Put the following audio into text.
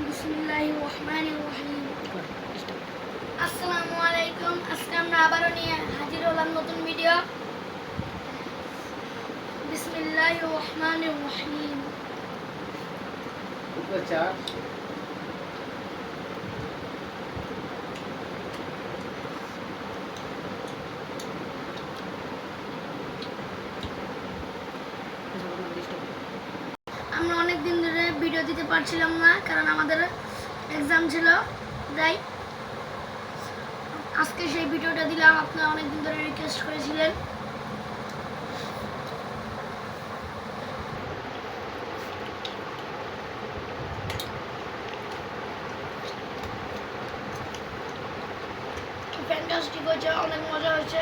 বিসমিল্লাহির রহমানির রহিম। আসসালামু আলাইকুম। আজকে আমরা আবারও নিয়ে হাজির হলাম নতুন ভিডিও। বিসমিল্লাহির রহমানির রহিম। আমরা অনেক দিন ধরে ভিডিও দিতে পারছিলাম না, কারণ আমাদের এক্সাম ছিল। তাই আজকে সেই ভিডিওটা দিলাম। আপনারা অনেক দিন ধরে রিকোয়েস্ট করেছিলেন। ফ্যান্টাস্টিক হয়েছে, অনেক মজা হয়েছে।